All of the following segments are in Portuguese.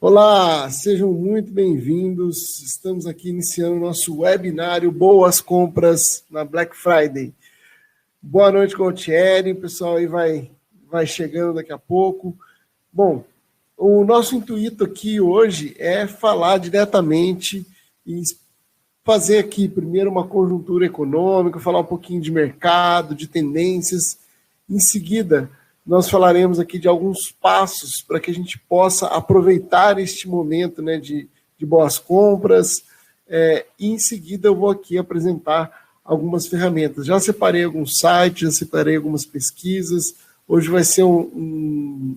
Olá, sejam muito bem-vindos. Estamos aqui iniciando o nosso webinário Boas Compras na Black Friday. Boa noite, Gautieri. O pessoal aí vai chegando daqui a pouco. Bom, o nosso intuito aqui hoje é falar diretamente e fazer aqui primeiro uma conjuntura econômica, falar um pouquinho de mercado, de tendências. Em seguida, nós falaremos aqui de alguns passos para que a gente possa aproveitar este momento, né, de boas compras. E em seguida eu vou aqui apresentar algumas ferramentas. Já separei alguns sites, já separei algumas pesquisas. Hoje vai ser um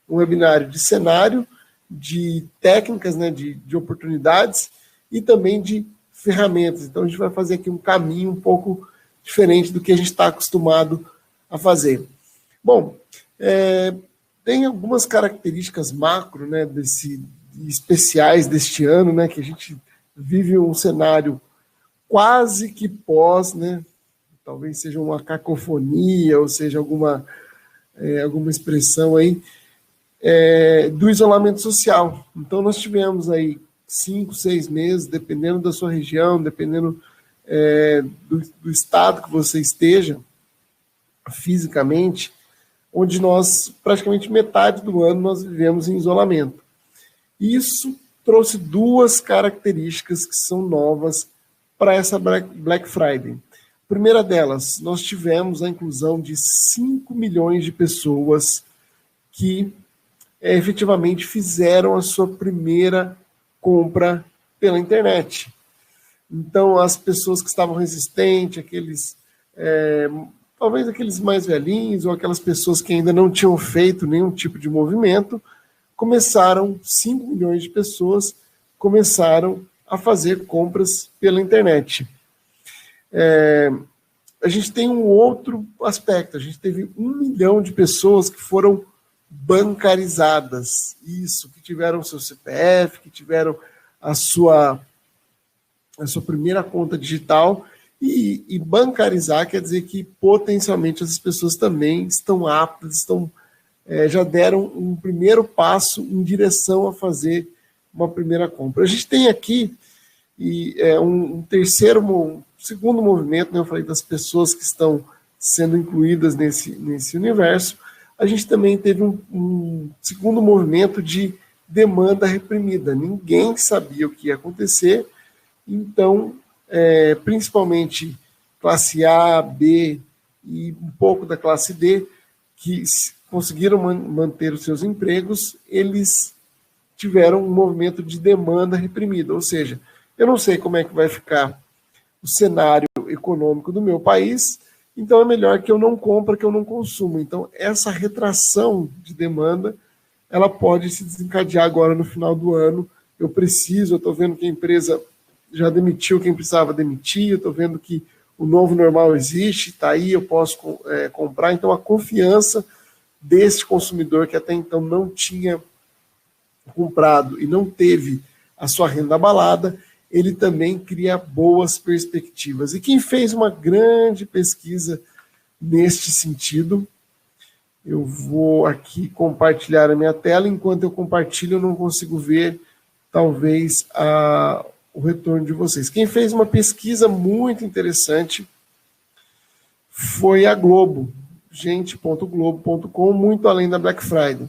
webinário de cenário, de técnicas, né, de oportunidades e também de ferramentas. Então a gente vai fazer aqui um caminho um pouco diferente do que a gente está acostumado a fazer. Bom, tem algumas características macro, né, especiais deste ano, né, que a gente vive um cenário quase que pós, né, talvez seja uma cacofonia, ou seja, alguma expressão aí, do isolamento social. Então nós tivemos aí 5, 6 meses, dependendo da sua região, dependendo do estado que você esteja fisicamente, onde nós, praticamente metade do ano, nós vivemos em isolamento. Isso trouxe duas características que são novas para essa Black Friday. A primeira delas, nós tivemos a inclusão de 5 milhões de pessoas que efetivamente fizeram a sua primeira compra pela internet. Então, as pessoas que estavam resistentes, talvez aqueles mais velhinhos ou aquelas pessoas que ainda não tinham feito nenhum tipo de movimento, 5 milhões de pessoas começaram a fazer compras pela internet. A gente tem um outro aspecto, a gente teve 1 milhão de pessoas que foram bancarizadas, que tiveram seu CPF, que tiveram a sua primeira conta digital. E bancarizar quer dizer que potencialmente essas pessoas também estão aptas, já deram um primeiro passo em direção a fazer uma primeira compra. A gente tem aqui um segundo movimento, né? Eu falei das pessoas que estão sendo incluídas nesse universo. A gente também teve um segundo movimento de demanda reprimida. Ninguém sabia o que ia acontecer, então principalmente classe A, B e um pouco da classe D, que conseguiram manter os seus empregos, eles tiveram um movimento de demanda reprimida. Ou seja, eu não sei como é que vai ficar o cenário econômico do meu país, então é melhor que eu não compre, que eu não consuma. Então, essa retração de demanda, ela pode se desencadear agora no final do ano. Eu estou vendo que a empresa já demitiu quem precisava demitir, eu estou vendo que o novo normal existe, está aí, eu posso comprar. Então, a confiança desse consumidor que até então não tinha comprado e não teve a sua renda abalada, ele também cria boas perspectivas. E quem fez uma grande pesquisa neste sentido, eu vou aqui compartilhar a minha tela. Enquanto eu compartilho, eu não consigo ver, talvez, o retorno de vocês. Quem fez uma pesquisa muito interessante foi a Globo, gente.globo.com, muito além da Black Friday.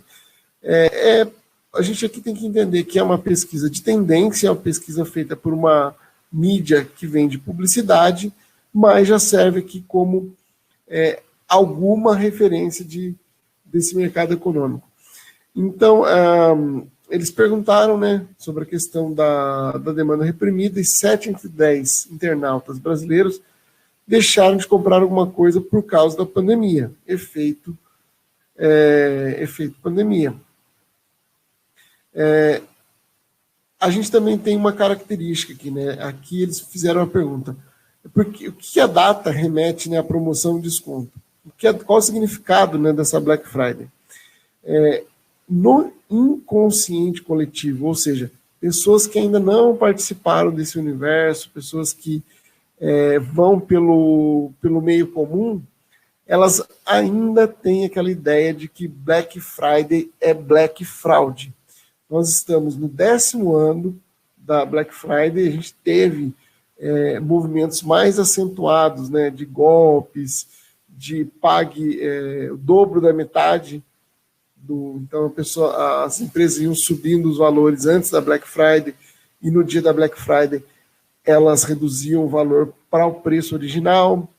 A gente aqui tem que entender que é uma pesquisa de tendência, é uma pesquisa feita por uma mídia que vende publicidade, mas já serve aqui como alguma referência desse mercado econômico. Então, eles perguntaram, né, sobre a questão da demanda reprimida, e 7 entre 10 internautas brasileiros deixaram de comprar alguma coisa por causa da pandemia, efeito pandemia. A gente também tem uma característica aqui, né? Aqui eles fizeram uma pergunta: o que a data remete, né, à promoção e desconto? Qual o significado, né, dessa Black Friday? No inconsciente coletivo, ou seja, pessoas que ainda não participaram desse universo, pessoas que vão pelo meio comum, elas ainda têm aquela ideia de que Black Friday é Black Fraud. nós estamos no 10º ano da Black Friday, a gente teve movimentos mais acentuados, né, de golpes, de pague o dobro da metade. Então, as empresas iam subindo os valores antes da Black Friday, e no dia da Black Friday elas reduziam o valor para o preço original.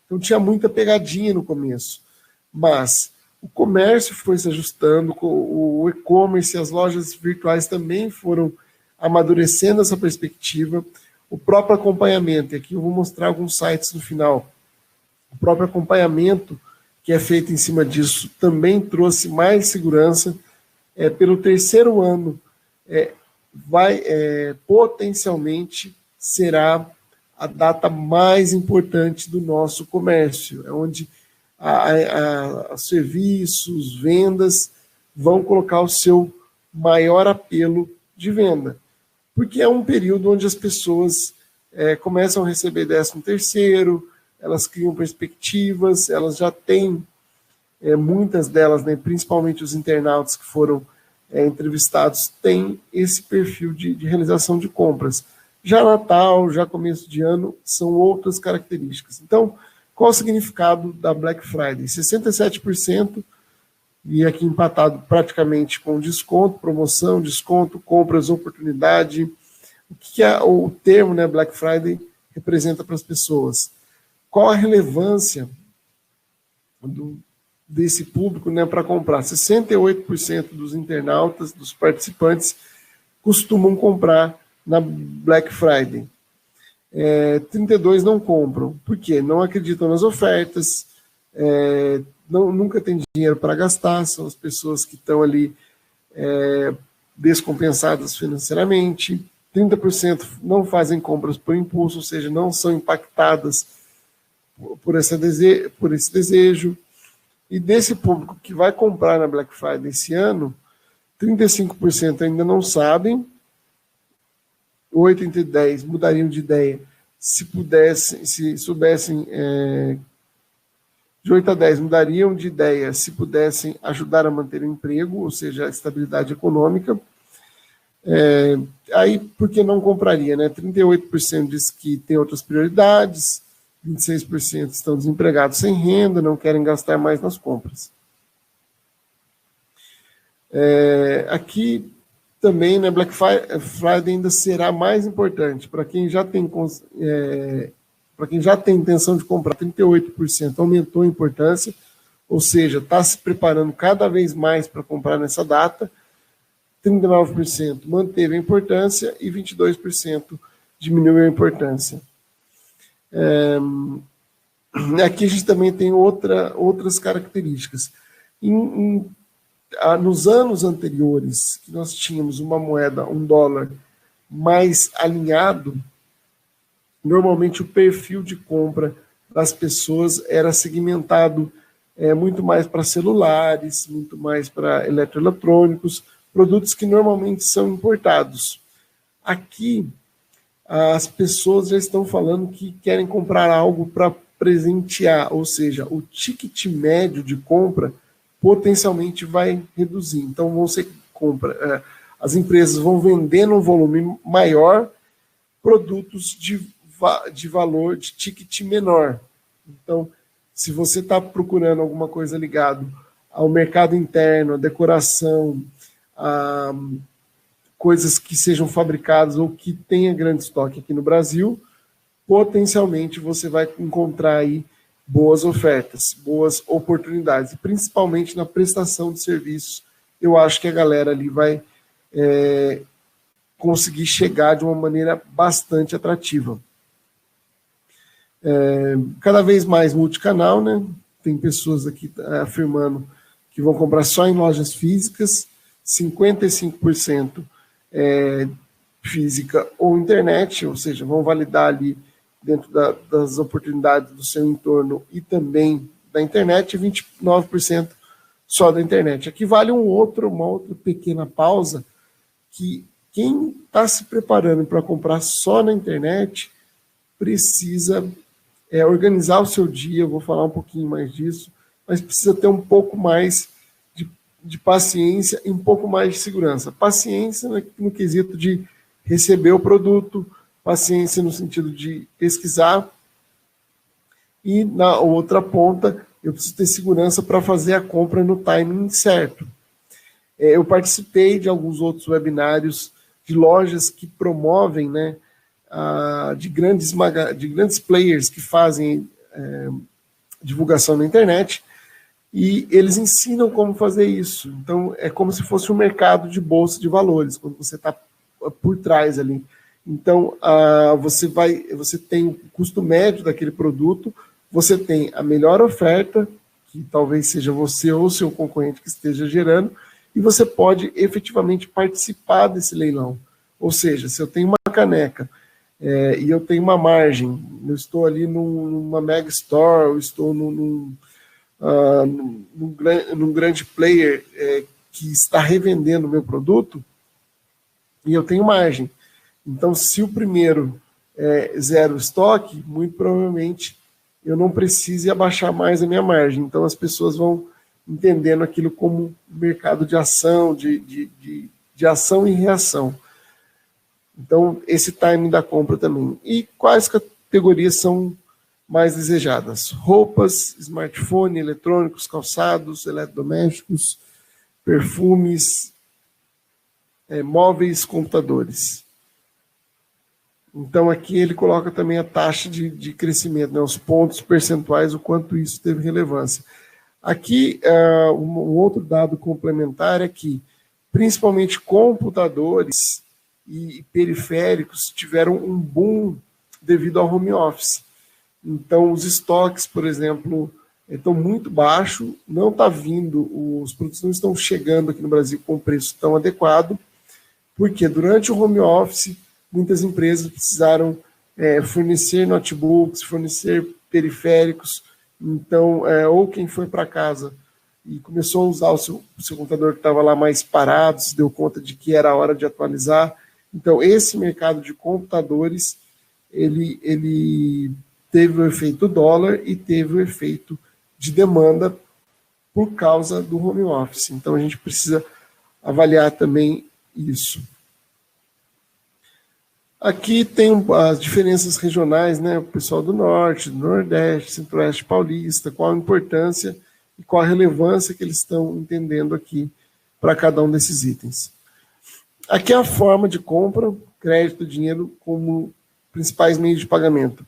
Então, tinha muita pegadinha no começo. Mas o comércio foi se ajustando, o e-commerce e as lojas virtuais também foram amadurecendo essa perspectiva. O próprio acompanhamento, e aqui eu vou mostrar alguns sites no final, o próprio acompanhamento que é feito em cima disso também trouxe mais segurança. Pelo 3º ano, potencialmente será a data mais importante do nosso comércio, é onde serviços, vendas vão colocar o seu maior apelo de venda, porque é um período onde as pessoas começam a receber 13º, elas criam perspectivas, elas já têm, muitas delas, né, principalmente os internautas que foram entrevistados, têm esse perfil de realização de compras. Já Natal, já começo de ano, são outras características. Então, qual o significado da Black Friday? 67%, e aqui empatado praticamente com desconto, promoção, desconto, compras, oportunidade. O que o termo, né, Black Friday representa para as pessoas? Qual a relevância desse público, né, para comprar? 68% dos internautas, dos participantes, costumam comprar na Black Friday. 32% não compram. Por quê? Não acreditam nas ofertas, nunca tem dinheiro para gastar, são as pessoas que estão ali descompensadas financeiramente. 30% não fazem compras por impulso, ou seja, não são impactadas por esse desejo. E desse público que vai comprar na Black Friday esse ano, 35% ainda não sabem, 8 entre 10 mudariam de ideia se soubessem, de 8 a 10 mudariam de ideia se pudessem ajudar a manter o emprego, ou seja, a estabilidade econômica. Aí, por que não compraria, né? 38% diz que tem outras prioridades, 26% estão desempregados sem renda, não querem gastar mais nas compras. Aqui também, né, Black Friday ainda será mais importante para quem já tem intenção de comprar. 38% aumentou a importância, ou seja, está se preparando cada vez mais para comprar nessa data. 39% manteve a importância e 22% diminuiu a importância. Aqui a gente também tem outras características. Nos anos anteriores, que nós tínhamos uma moeda, um dólar, mais alinhado, normalmente o perfil de compra das pessoas era segmentado muito mais para celulares, muito mais para eletroeletrônicos, produtos que normalmente são importados. Aqui, as pessoas já estão falando que querem comprar algo para presentear, ou seja, o ticket médio de compra potencialmente vai reduzir. Então, as empresas vão vender num volume maior produtos de valor de ticket menor. Então, se você está procurando alguma coisa ligada ao mercado interno, à decoração, a coisas que sejam fabricadas ou que tenha grande estoque aqui no Brasil, potencialmente você vai encontrar aí boas ofertas, boas oportunidades, principalmente na prestação de serviços. Eu acho que a galera ali vai conseguir chegar de uma maneira bastante atrativa. Cada vez mais multicanal, né? Tem pessoas aqui afirmando que vão comprar só em lojas físicas, 55% física ou internet, ou seja, vão validar ali dentro das oportunidades do seu entorno e também da internet, e 29% só da internet. Aqui vale uma outra pequena pausa, que quem está se preparando para comprar só na internet precisa organizar o seu dia, eu vou falar um pouquinho mais disso, mas precisa ter um pouco mais de paciência e um pouco mais de segurança. Paciência no quesito de receber o produto, paciência no sentido de pesquisar, e na outra ponta, eu preciso ter segurança para fazer a compra no timing certo. Eu participei de alguns outros webinários de lojas que promovem, né, de grandes players que fazem divulgação na internet, e eles ensinam como fazer isso. Então, é como se fosse um mercado de bolsa de valores, quando você está por trás ali. Então, você tem o custo médio daquele produto, você tem a melhor oferta, que talvez seja você ou seu concorrente que esteja gerando, e você pode efetivamente participar desse leilão. Ou seja, se eu tenho uma caneca e eu tenho uma margem, eu estou ali numa mega store, eu estou num grande player que está revendendo o meu produto, e eu tenho margem. Então, se o primeiro zero estoque, muito provavelmente eu não preciso abaixar mais a minha margem. Então, as pessoas vão entendendo aquilo como mercado de ação, de ação e reação. Então, esse timing da compra também. E quais categorias são mais desejadas? Roupas, smartphone, eletrônicos, calçados, eletrodomésticos, perfumes, móveis, computadores. Então, aqui ele coloca também a taxa de crescimento, né, os pontos percentuais, o quanto isso teve relevância. Aqui, um outro dado complementar é que, principalmente computadores e periféricos tiveram um boom devido ao home office. Então, os estoques, por exemplo, estão muito baixos, não está vindo, os produtos não estão chegando aqui no Brasil com preço tão adequado, porque durante o home office, muitas empresas precisaram fornecer notebooks, fornecer periféricos. Então, ou quem foi para casa e começou a usar o seu computador que estava lá mais parado, se deu conta de que era a hora de atualizar. Então, esse mercado de computadores, ele teve o efeito dólar e teve o efeito de demanda por causa do home office. Então, a gente precisa avaliar também isso. Aqui tem as diferenças regionais, né? O pessoal do Norte, do Nordeste, Centro-Oeste Paulista, qual a importância e qual a relevância que eles estão entendendo aqui para cada um desses itens. Aqui é a forma de compra, crédito, dinheiro como principais meios de pagamento.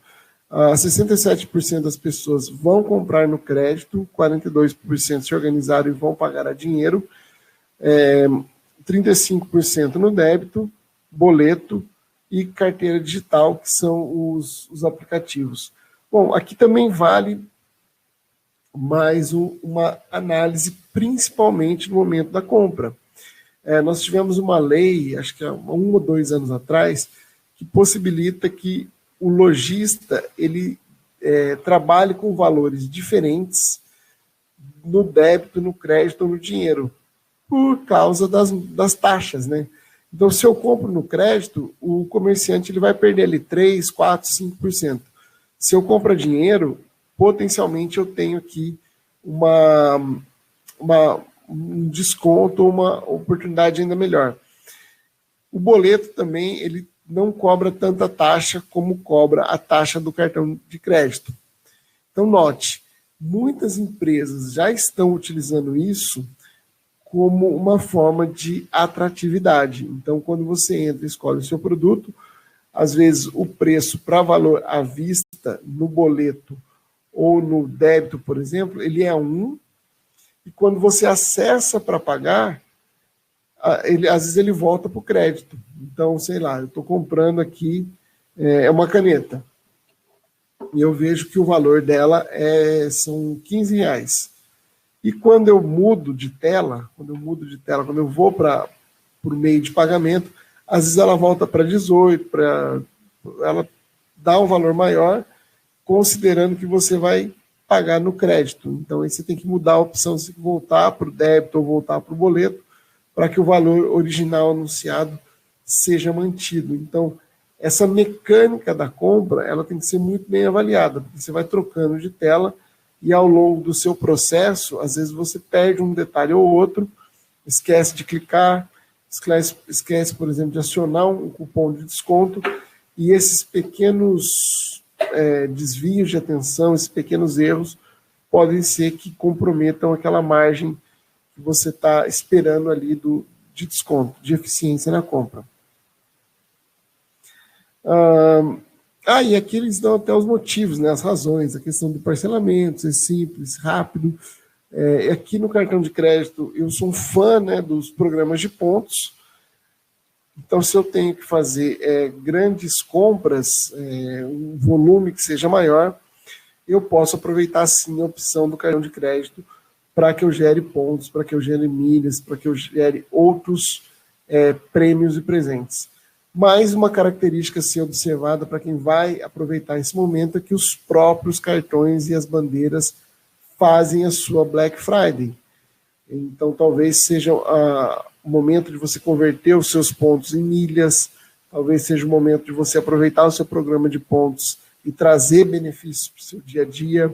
67% das pessoas vão comprar no crédito, 42% se organizaram e vão pagar a dinheiro, 35% no débito, boleto, e carteira digital, que são os aplicativos. Bom, aqui também vale mais uma análise, principalmente no momento da compra. Nós tivemos uma lei, acho que há 1 ou 2 anos atrás, que possibilita que o lojista ele trabalhe com valores diferentes no débito, no crédito ou no dinheiro, por causa das taxas, né? Então, se eu compro no crédito, o comerciante ele vai perder ali 3%, 4%, 5%. Se eu compro dinheiro, potencialmente eu tenho aqui um desconto, uma oportunidade ainda melhor. O boleto também ele não cobra tanta taxa como cobra a taxa do cartão de crédito. Então, note, muitas empresas já estão utilizando isso como uma forma de atratividade. Então, quando você entra e escolhe o seu produto, às vezes o preço para valor à vista no boleto ou no débito, por exemplo, ele é 1, e quando você acessa para pagar, às vezes ele volta para o crédito. Então, sei lá, eu estou comprando aqui uma caneta, e eu vejo que o valor dela são R$15. E quando eu mudo de tela, quando eu vou para o meio de pagamento, às vezes ela volta para 18, ela dá um valor maior, considerando que você vai pagar no crédito. Então, aí você tem que mudar a opção, se voltar para o débito ou voltar para o boleto, para que o valor original anunciado seja mantido. Então, essa mecânica da compra, ela tem que ser muito bem avaliada, porque você vai trocando de tela, e ao longo do seu processo, às vezes você perde um detalhe ou outro, esquece de clicar, esquece, por exemplo, de acionar um cupom de desconto, e esses pequenos desvios de atenção, esses pequenos erros, podem ser que comprometam aquela margem que você está esperando ali de desconto, de eficiência na compra. E aqui eles dão até os motivos, né, as razões, a questão do parcelamento, ser simples, rápido. Aqui no cartão de crédito, eu sou um fã, né, dos programas de pontos. Então, se eu tenho que fazer grandes compras, um volume que seja maior, eu posso aproveitar, sim, a opção do cartão de crédito para que eu gere pontos, para que eu gere milhas, para que eu gere outros prêmios e presentes. Mais uma característica a ser observada para quem vai aproveitar esse momento é que os próprios cartões e as bandeiras fazem a sua Black Friday. Então, talvez seja o momento de você converter os seus pontos em milhas, talvez seja o momento de você aproveitar o seu programa de pontos e trazer benefícios para o seu dia a dia.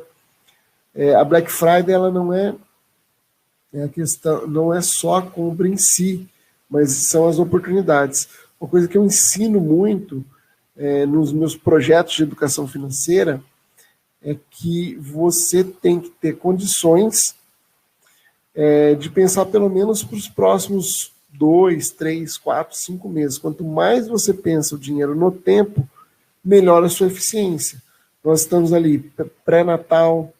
A Black Friday, ela não a questão, não é só a compra em si, mas são as oportunidades. Uma coisa que eu ensino muito nos meus projetos de educação financeira é que você tem que ter condições de pensar pelo menos para os próximos 2, 3, 4, 5 meses. Quanto mais você pensa o dinheiro no tempo, melhor a sua eficiência. Nós estamos ali, pré-natal,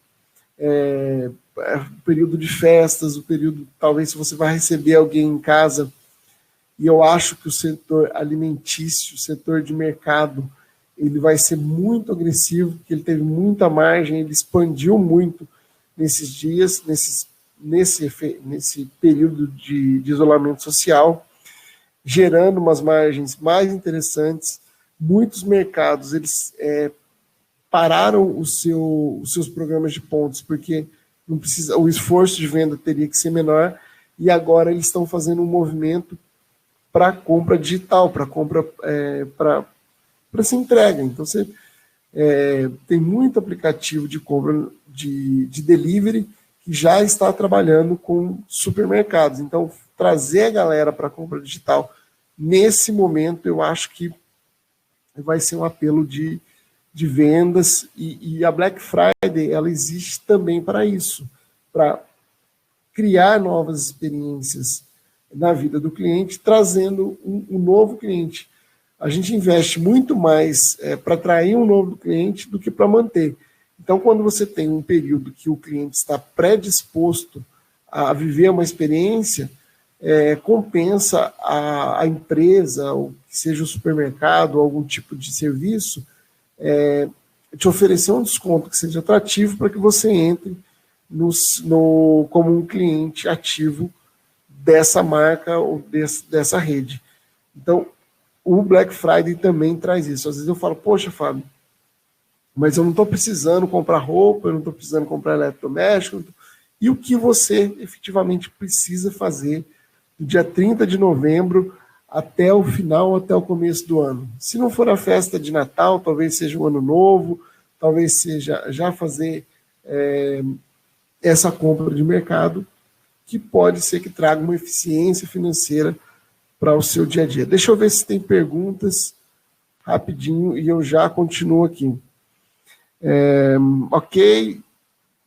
período de festas, o período, talvez, se você vai receber alguém em casa, e eu acho que o setor alimentício, o setor de mercado, ele vai ser muito agressivo, porque ele teve muita margem, ele expandiu muito nesses dias, nesse período de isolamento social, gerando umas margens mais interessantes. Muitos mercados, eles pararam os seus programas de pontos, porque não precisa, o esforço de venda teria que ser menor, e agora eles estão fazendo um movimento para compra digital, para compra para essa entrega. Então, você tem muito aplicativo de compra de delivery que já está trabalhando com supermercados. Então, trazer a galera para a compra digital nesse momento, eu acho que vai ser um apelo de vendas, e a Black Friday, ela existe também para isso, para criar novas experiências na vida do cliente, trazendo um novo cliente. A gente investe muito mais para atrair um novo cliente do que para manter. Então, quando você tem um período que o cliente está predisposto a viver uma experiência, compensa a empresa, ou que seja o supermercado, algum tipo de serviço, te oferecer um desconto que seja atrativo para que você entre como um cliente ativo dessa marca ou dessa rede. Então, o Black Friday também traz isso. Às vezes eu falo, poxa, Fábio, mas eu não estou precisando comprar roupa, eu não estou precisando comprar eletrodoméstico. E o que você efetivamente precisa fazer do dia 30 de novembro até o final, até o começo do ano? Se não for a festa de Natal, talvez seja o Ano Novo, talvez seja já fazer essa compra de mercado, que pode ser que traga uma eficiência financeira para o seu dia a dia. Deixa eu ver se tem perguntas rapidinho e eu já continuo aqui. Ok,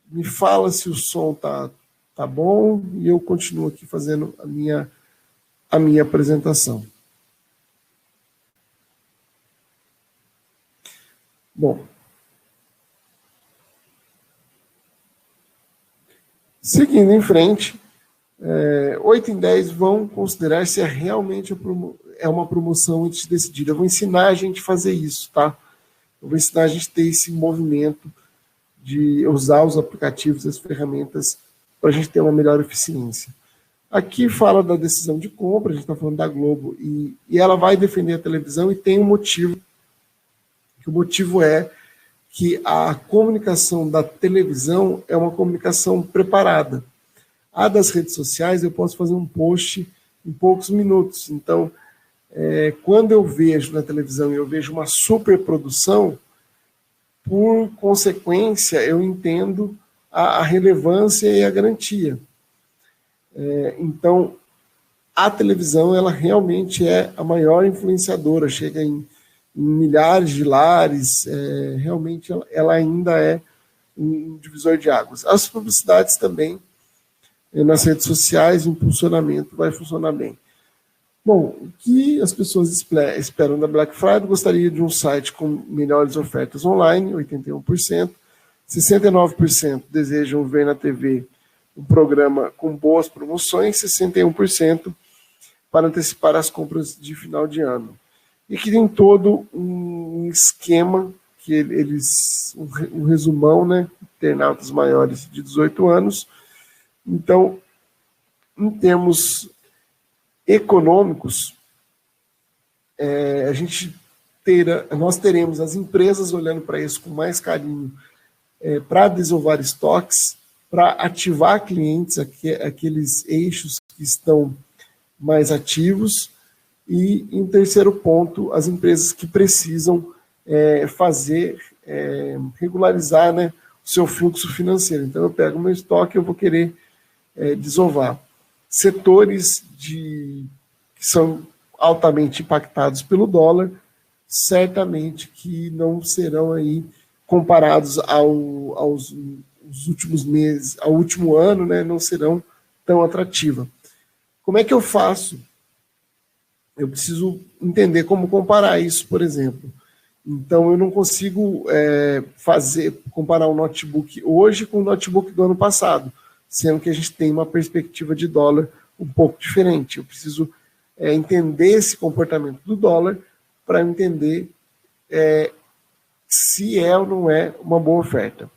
me fala se o som tá bom e eu continuo aqui fazendo a minha apresentação. Bom, seguindo em frente, 8 em 10 vão considerar se realmente uma promoção antes de decidir. Eu vou ensinar a gente a fazer isso, tá? Eu vou ensinar a gente a ter esse movimento de usar os aplicativos, as ferramentas, para a gente ter uma melhor eficiência. Aqui fala da decisão de compra, a gente está falando da Globo, e ela vai defender a televisão, e tem um motivo, que o motivo é que a comunicação da televisão é uma comunicação preparada. A das redes sociais, eu posso fazer um post em poucos minutos. Então, quando eu vejo na televisão e eu vejo uma superprodução, por consequência, eu entendo a relevância e a garantia. Então, a televisão, ela realmente é a maior influenciadora, chega em milhares de lares, realmente ela ainda é um divisor de águas. As publicidades também, nas redes sociais, o impulsionamento vai funcionar bem. Bom, o que as pessoas esperam da Black Friday? Gostaria de um site com melhores ofertas online, 81%. 69% desejam ver na TV um programa com boas promoções, 61% para antecipar as compras de final de ano. E que tem todo um esquema, que um resumão, né? Internautas maiores de 18 anos. Então, em termos econômicos, nós teremos as empresas olhando para isso com mais carinho, para desovar estoques, para ativar clientes, aqueles eixos que estão mais ativos, e, em terceiro ponto, as empresas que precisam regularizar, né, o seu fluxo financeiro. Então, eu pego meu estoque e eu vou querer desovar. Setores que são altamente impactados pelo dólar, certamente que não serão aí comparados aos últimos meses, ao último ano, né, não serão tão atrativas. Como é que eu faço? Eu preciso entender como comparar isso, por exemplo. Então, eu não consigo comparar um notebook hoje com o notebook do ano passado, sendo que a gente tem uma perspectiva de dólar um pouco diferente. Eu preciso entender esse comportamento do dólar para entender se é ou não é uma boa oferta.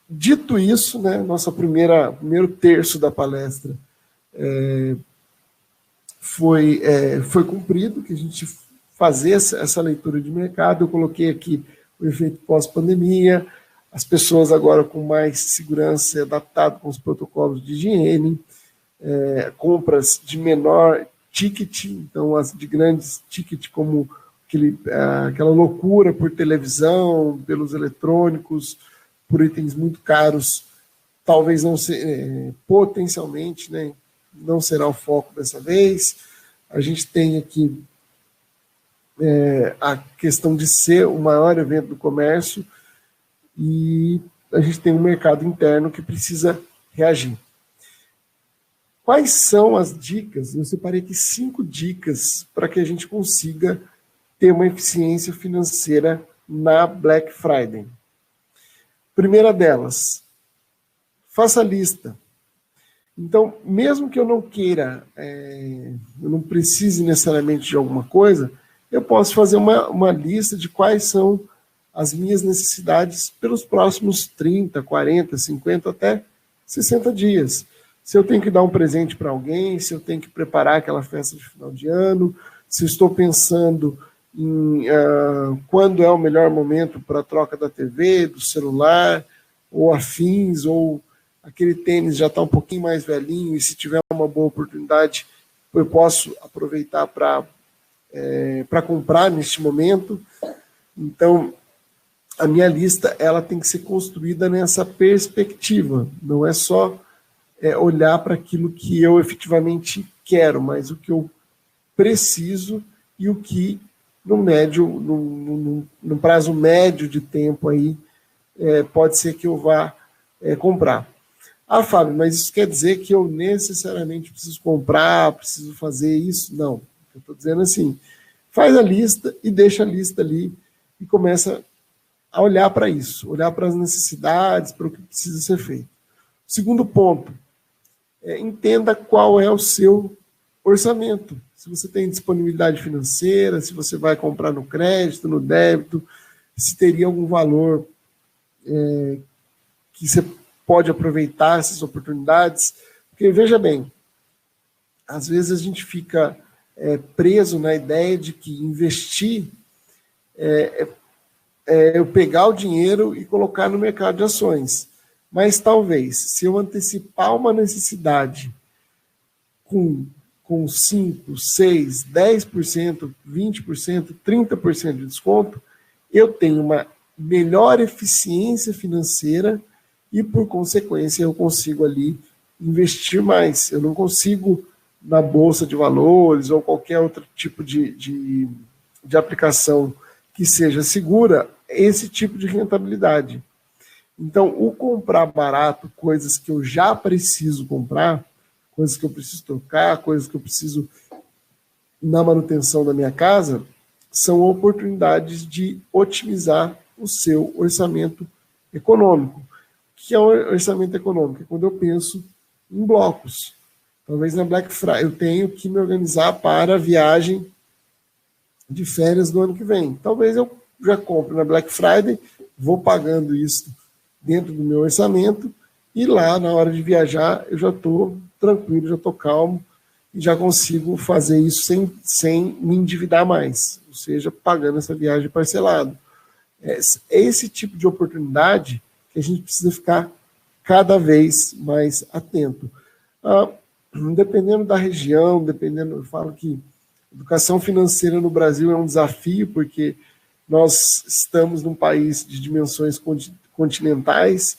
Dito isso, né, primeiro terço da palestra foi cumprido, que a gente fazer essa leitura de mercado. Eu coloquei aqui o efeito pós-pandemia, as pessoas agora com mais segurança, adaptado com os protocolos de higiene, compras de menor ticket, então as de grandes ticket, como aquela loucura por televisão, pelos eletrônicos, por itens muito caros, talvez não potencialmente, né, não será o foco dessa vez. A gente tem aqui a questão de ser o maior evento do comércio, e a gente tem um mercado interno que precisa reagir. Quais são as dicas? Eu separei aqui 5 dicas para que a gente consiga ter uma eficiência financeira na Black Friday. Primeira delas, faça lista. Então, mesmo que eu não queira, eu não precise necessariamente de alguma coisa, eu posso fazer uma lista de quais são as minhas necessidades pelos próximos 30, 40, 50, até 60 dias. Se eu tenho que dar um presente para alguém, se eu tenho que preparar aquela festa de final de ano, se eu estou pensando em quando é o melhor momento para a troca da TV, do celular, ou afins, ou aquele tênis já está um pouquinho mais velhinho, e se tiver uma boa oportunidade, eu posso aproveitar para comprar neste momento. Então, a minha lista ela tem que ser construída nessa perspectiva, não é só olhar para aquilo que eu efetivamente quero, mas o que eu preciso e o que no prazo médio de tempo aí pode ser que eu vá comprar. Ah, Fábio, mas isso quer dizer que eu necessariamente preciso comprar, preciso fazer isso? Não, eu estou dizendo assim, faz a lista e deixa a lista ali e começa a olhar para isso, olhar para as necessidades, para o que precisa ser feito. Segundo ponto, entenda qual é o seu orçamento. Se você tem disponibilidade financeira, se você vai comprar no crédito, no débito, se teria algum valor que você pode aproveitar essas oportunidades. Porque, veja bem, às vezes a gente fica preso na ideia de que investir eu pegar o dinheiro e colocar no mercado de ações. Mas talvez, se eu antecipar uma necessidade com 5%, 6%, 10%, 20%, 30% de desconto, eu tenho uma melhor eficiência financeira e, por consequência, eu consigo ali investir mais. Eu não consigo na Bolsa de Valores ou qualquer outro tipo de aplicação que seja segura, esse tipo de rentabilidade. Então, o comprar barato, coisas que eu já preciso comprar, coisas que eu preciso trocar, coisas que eu preciso na manutenção da minha casa, são oportunidades de otimizar o seu orçamento econômico. O que é o orçamento econômico? É quando eu penso em blocos. Talvez na Black Friday eu tenho que me organizar para a viagem de férias do ano que vem. Talvez eu já compre na Black Friday, vou pagando isso dentro do meu orçamento e lá na hora de viajar eu já estou tranquilo, já estou calmo e já consigo fazer isso sem me endividar mais, ou seja, pagando essa viagem parcelado. É esse tipo de oportunidade que a gente precisa ficar cada vez mais atento. Dependendo da região, eu falo que educação financeira no Brasil é um desafio, porque nós estamos num país de dimensões continentais,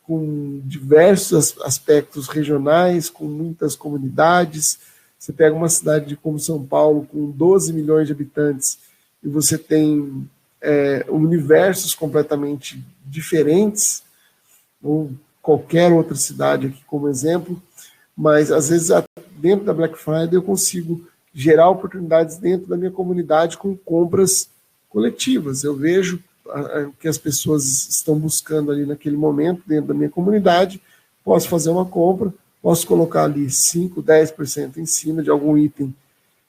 com diversos aspectos regionais, com muitas comunidades. Você pega uma cidade como São Paulo, com 12 milhões de habitantes, e você tem universos completamente diferentes, ou qualquer outra cidade aqui como exemplo, mas às vezes dentro da Black Friday eu consigo gerar oportunidades dentro da minha comunidade com compras coletivas. Eu vejo o que as pessoas estão buscando ali naquele momento dentro da minha comunidade, posso fazer uma compra, posso colocar ali 5%, 10% em cima de algum item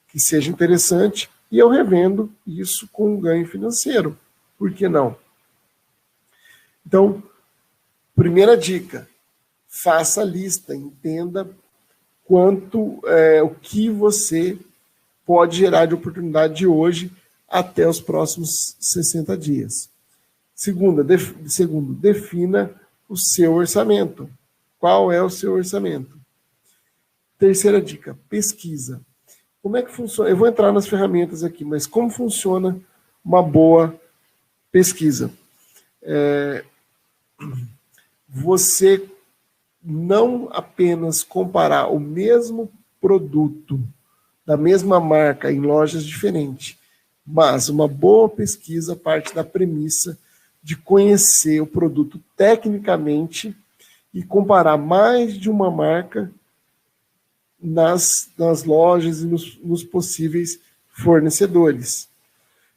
que seja interessante e eu revendo isso com um ganho financeiro. Por que não? Então, primeira dica, faça a lista, entenda o que você pode gerar de oportunidade de hoje até os próximos 60 dias. Segundo, defina o seu orçamento. Qual é o seu orçamento? Terceira dica, pesquisa. Como é que funciona? Eu vou entrar nas ferramentas aqui, mas como funciona uma boa pesquisa? Você não apenas comparar o mesmo produto da mesma marca em lojas diferentes, mas uma boa pesquisa parte da premissa de conhecer o produto tecnicamente e comparar mais de uma marca nas lojas e nos possíveis fornecedores.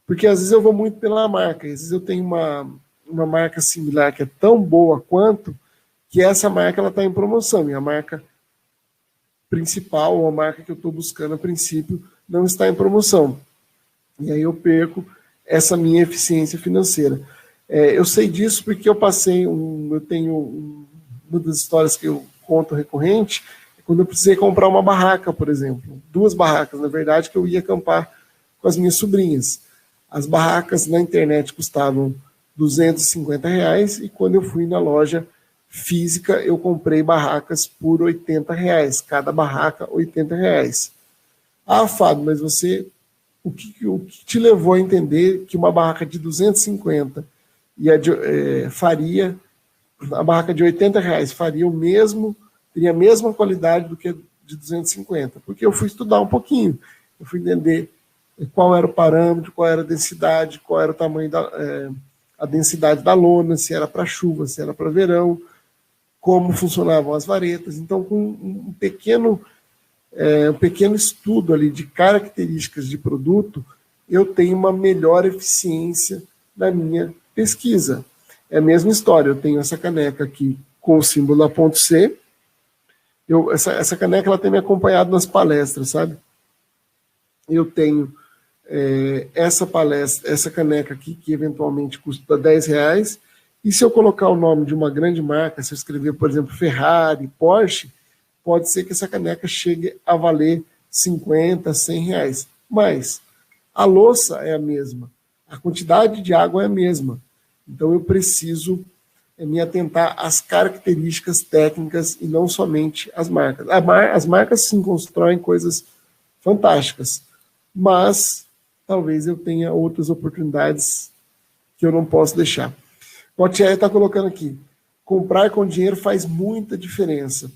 Porque às vezes eu vou muito pela marca, às vezes eu tenho uma marca similar que é tão boa quanto, que essa marca está em promoção, e a marca principal, ou a marca que eu estou buscando a princípio, não está em promoção. E aí eu perco essa minha eficiência financeira. Eu sei disso porque eu tenho uma das histórias que eu conto recorrente, quando eu precisei comprar uma barraca, por exemplo. 2 barracas, na verdade, que eu ia acampar com as minhas sobrinhas. As barracas na internet custavam R$250, e quando eu fui na loja física, eu comprei barracas por R$80, cada barraca R$80. Ah, Fábio, mas o que te levou a entender que uma barraca de 250 e a barraca de R$80 faria teria a mesma qualidade do que a de 250? Porque eu fui estudar um pouquinho, eu fui entender qual era o parâmetro, qual era a densidade, qual era o tamanho a densidade da lona, se era para chuva, se era para verão, como funcionavam as varetas. Então, com um pequeno estudo ali de características de produto, eu tenho uma melhor eficiência na minha pesquisa. É a mesma história, eu tenho essa caneca aqui com o símbolo da ponto C. Essa caneca ela tem me acompanhado nas palestras, sabe? Eu tenho essa caneca aqui, que eventualmente custa R$10, e se eu colocar o nome de uma grande marca, se eu escrever, por exemplo, Ferrari, Porsche, pode ser que essa caneca chegue a valer R$50, R$100. Mas a louça é a mesma, a quantidade de água é a mesma. Então eu preciso me atentar às características técnicas e não somente às marcas. As marcas sim constroem coisas fantásticas, mas talvez eu tenha outras oportunidades que eu não posso deixar. O Thierry está colocando aqui, comprar com dinheiro faz muita diferença.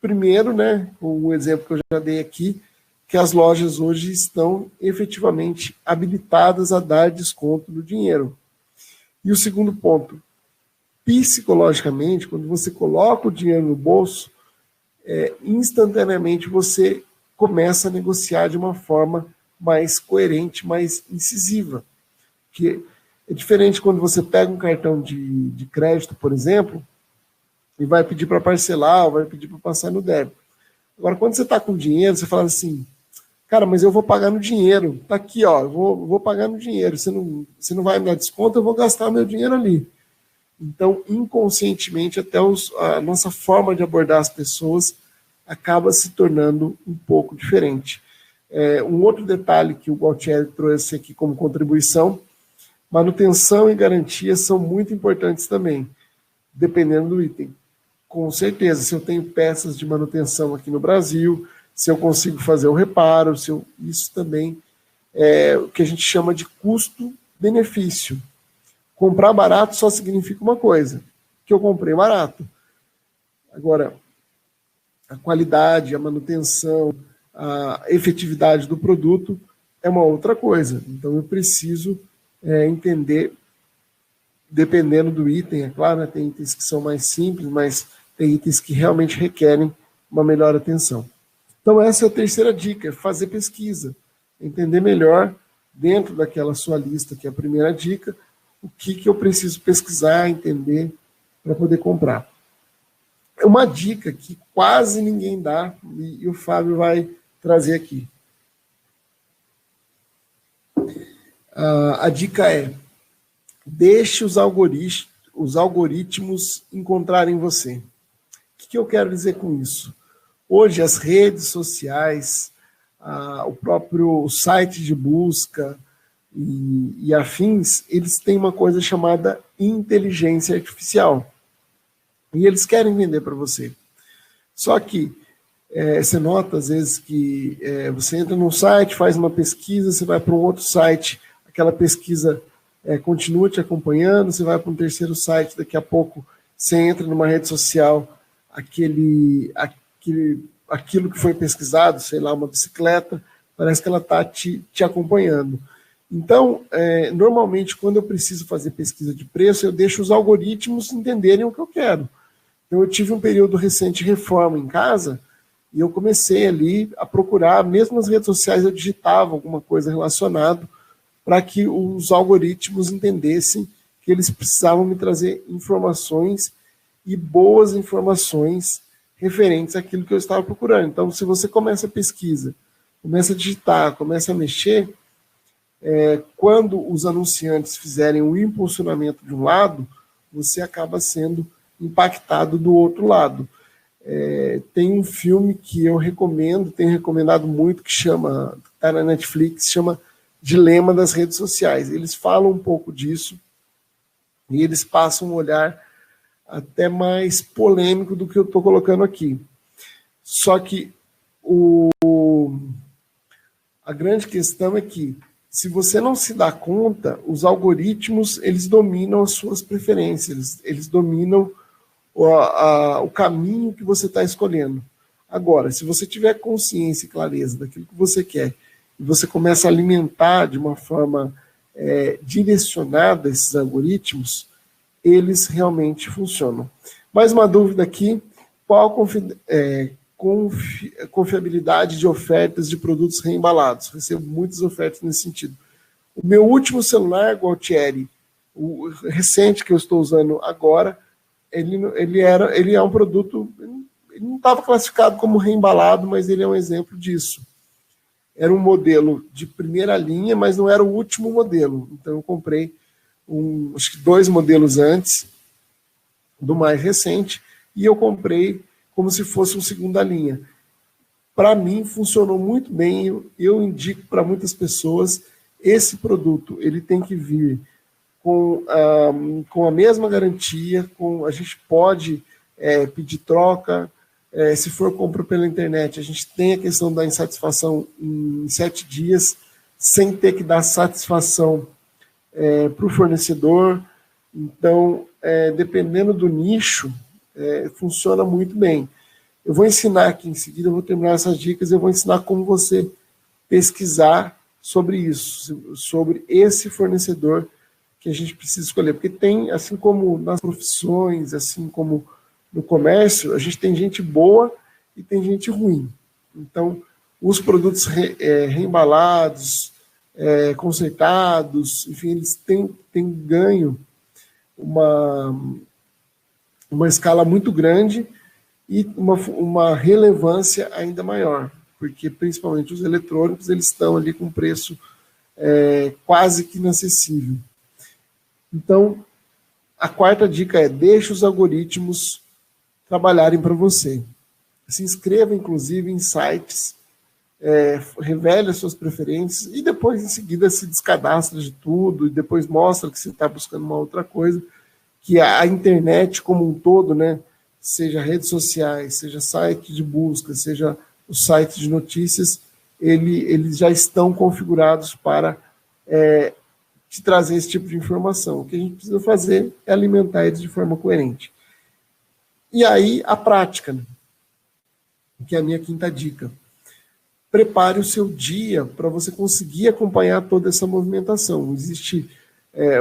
primeiro, né, o exemplo que eu já dei aqui, que as lojas hoje estão efetivamente habilitadas a dar desconto no dinheiro. E o segundo ponto, psicologicamente, quando você coloca o dinheiro no bolso, instantaneamente você começa a negociar de uma forma mais coerente, mais incisiva. Que é diferente quando você pega um cartão de crédito, por exemplo, e vai pedir para parcelar, ou vai pedir para passar no débito. Agora, quando você está com dinheiro, você fala assim, cara, mas eu vou pagar no dinheiro. Tá aqui, ó, eu vou pagar no dinheiro. Você não vai me dar desconto, eu vou gastar meu dinheiro ali. Então, inconscientemente, até a nossa forma de abordar as pessoas acaba se tornando um pouco diferente. Um outro detalhe que o Gualtieri trouxe aqui como contribuição, manutenção e garantia são muito importantes também, dependendo do item. Com certeza, se eu tenho peças de manutenção aqui no Brasil, se eu consigo fazer o reparo, isso também é o que a gente chama de custo-benefício. Comprar barato só significa uma coisa, que eu comprei barato. Agora, a qualidade, a manutenção, a efetividade do produto é uma outra coisa. Então, eu preciso entender, dependendo do item, é claro, né, tem itens que são mais simples, mas tem itens que realmente requerem uma melhor atenção. Então, essa é a terceira dica, fazer pesquisa. Entender melhor, dentro daquela sua lista, que é a primeira dica, o que eu preciso pesquisar, entender, para poder comprar. É uma dica que quase ninguém dá, e o Fábio vai trazer aqui. A dica é, deixe os algoritmos encontrarem você. O que eu quero dizer com isso? Hoje, as redes sociais, o próprio site de busca e afins, eles têm uma coisa chamada inteligência artificial. E eles querem vender para você. Só que você nota, às vezes, que você entra num site, faz uma pesquisa, você vai para um outro site, aquela pesquisa continua te acompanhando, você vai para um terceiro site, daqui a pouco você entra numa rede social, aquilo que foi pesquisado, sei lá, uma bicicleta, parece que ela está te acompanhando. Então, normalmente, quando eu preciso fazer pesquisa de preço, eu deixo os algoritmos entenderem o que eu quero. Então, eu tive um período recente de reforma em casa, e eu comecei ali a procurar, mesmo nas redes sociais eu digitava alguma coisa relacionada, para que os algoritmos entendessem que eles precisavam me trazer informações e boas informações referentes àquilo que eu estava procurando. Então, se você começa a pesquisa, começa a digitar, começa a mexer, quando os anunciantes fizerem o impulsionamento de um lado, você acaba sendo impactado do outro lado. Tem um filme que eu recomendo, tenho recomendado muito, que está na Netflix, chama Dilema das Redes Sociais. Eles falam um pouco disso e eles passam um olhar até mais polêmico do que eu estou colocando aqui. Só que a grande questão é que, se você não se dá conta, os algoritmos, eles dominam as suas preferências, eles dominam o caminho que você está escolhendo. Agora, se você tiver consciência e clareza daquilo que você quer, e você começa a alimentar de uma forma direcionada esses algoritmos, eles realmente funcionam. Mais uma dúvida aqui, qual confiabilidade de ofertas de produtos reembalados? Recebo muitas ofertas nesse sentido. O meu último celular, Gualtieri, o recente que eu estou usando agora, ele é um produto, ele não estava classificado como reembalado, mas ele é um exemplo disso. Era um modelo de primeira linha, mas não era o último modelo. Então eu comprei acho que 2 modelos antes do mais recente, e eu comprei como se fosse um segunda linha. Para mim, funcionou muito bem, eu indico para muitas pessoas, esse produto ele tem que vir com a mesma garantia, a gente pode pedir troca, se for compra pela internet, a gente tem a questão da insatisfação em 7 dias, sem ter que dar satisfação para o fornecedor. Então, dependendo do nicho, funciona muito bem. Eu vou ensinar aqui em seguida, eu vou terminar essas dicas, eu vou ensinar como você pesquisar sobre isso, sobre esse fornecedor que a gente precisa escolher. Porque tem, assim como nas profissões, assim como no comércio, a gente tem gente boa e tem gente ruim. Então, os produtos reembalados, consertados, enfim, eles têm ganho uma escala muito grande e uma relevância ainda maior, porque principalmente os eletrônicos eles estão ali com preço quase que inacessível. Então, a quarta dica é: deixe os algoritmos trabalharem para você. Se inscreva, inclusive, em sites, revele as suas preferências e depois, em seguida, se descadastra de tudo e depois mostra que você está buscando uma outra coisa, que a internet como um todo, né, seja redes sociais, seja site de busca, seja o site de notícias, eles já estão configurados para te trazer esse tipo de informação. O que a gente precisa fazer é alimentar eles de forma coerente. E aí, a prática, né, que é a minha quinta dica. Prepare o seu dia para você conseguir acompanhar toda essa movimentação. Existe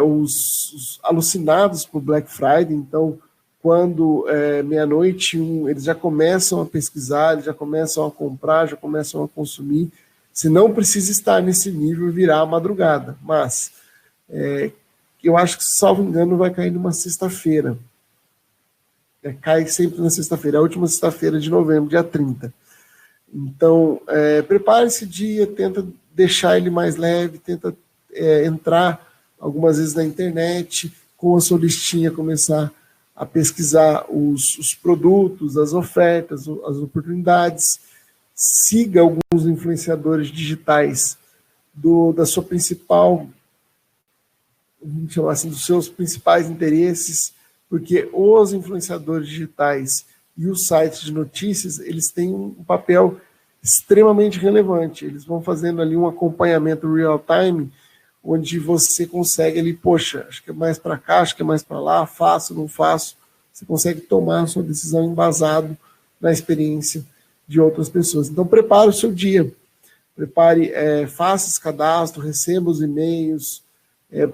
os alucinados por Black Friday, então, quando meia-noite, eles já começam a pesquisar, eles já começam a comprar, já começam a consumir. Você não precisa estar nesse nível e virar a madrugada, mas eu acho que, salvo engano, vai cair numa sexta-feira. Cai sempre na sexta-feira, a última sexta-feira de novembro, dia 30. Então, prepare esse dia, tenta deixar ele mais leve, tenta entrar algumas vezes na internet, com a sua listinha, começar a pesquisar os produtos, as ofertas, as oportunidades. Siga alguns influenciadores digitais da sua principal, vamos chamar assim, dos seus principais interesses, porque os influenciadores digitais e os sites de notícias, eles têm um papel extremamente relevante. Eles vão fazendo ali um acompanhamento real time, onde você consegue ali, poxa, acho que é mais para cá, acho que é mais para lá, faço, não faço. Você consegue tomar a sua decisão embasado na experiência de outras pessoas. Então, prepare o seu dia. Prepare, faça esse cadastro, receba os e-mails,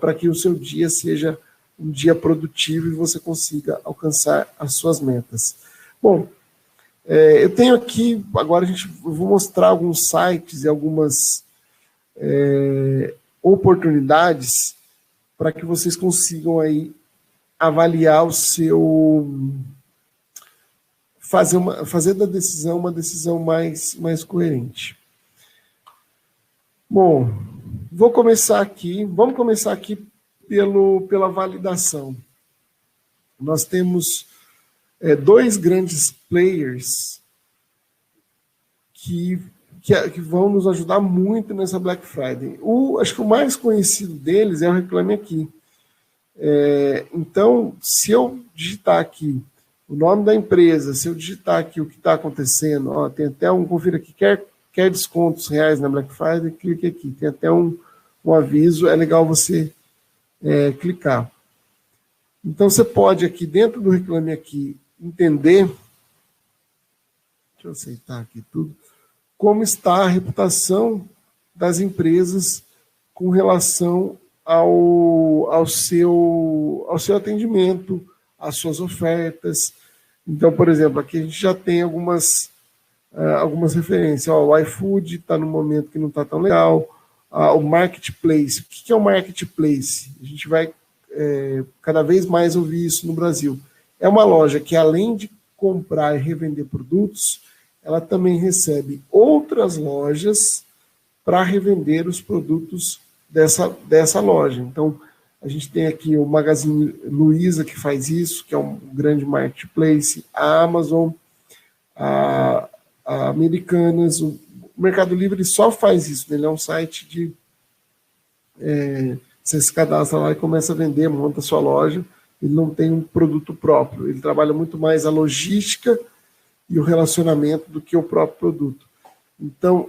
para que o seu dia seja um dia produtivo e você consiga alcançar as suas metas. Bom, eu tenho aqui, agora eu vou mostrar alguns sites e algumas oportunidades para que vocês consigam aí avaliar o seu... fazer da decisão uma decisão mais coerente. Bom, vamos começar aqui pela validação. Nós temos dois grandes players que vão nos ajudar muito nessa Black Friday. Acho que o mais conhecido deles é o Reclame Aqui. Então, se eu digitar aqui o nome da empresa, se eu digitar aqui o que está acontecendo, tem até confira aqui, quer descontos reais na Black Friday, clique aqui. Tem até um aviso, é legal você clicar. Então, você pode aqui, dentro do Reclame Aqui, entender, deixa eu aceitar aqui tudo, como está a reputação das empresas com relação ao seu atendimento, às suas ofertas. Então, por exemplo, aqui a gente já tem algumas referências. O iFood está num momento que não está tão legal. O Marketplace. O que é o Marketplace? A gente vai cada vez mais ouvir isso no Brasil. É uma loja que, além de comprar e revender produtos, ela também recebe outras lojas para revender os produtos dessa loja. Então, a gente tem aqui o Magazine Luiza, que faz isso, que é um grande marketplace, a Amazon, a Americanas, o Mercado Livre só faz isso, ele é um site de... você se cadastra lá e começa a vender, monta a sua loja, ele não tem um produto próprio, ele trabalha muito mais a logística e o relacionamento do que o próprio produto. Então,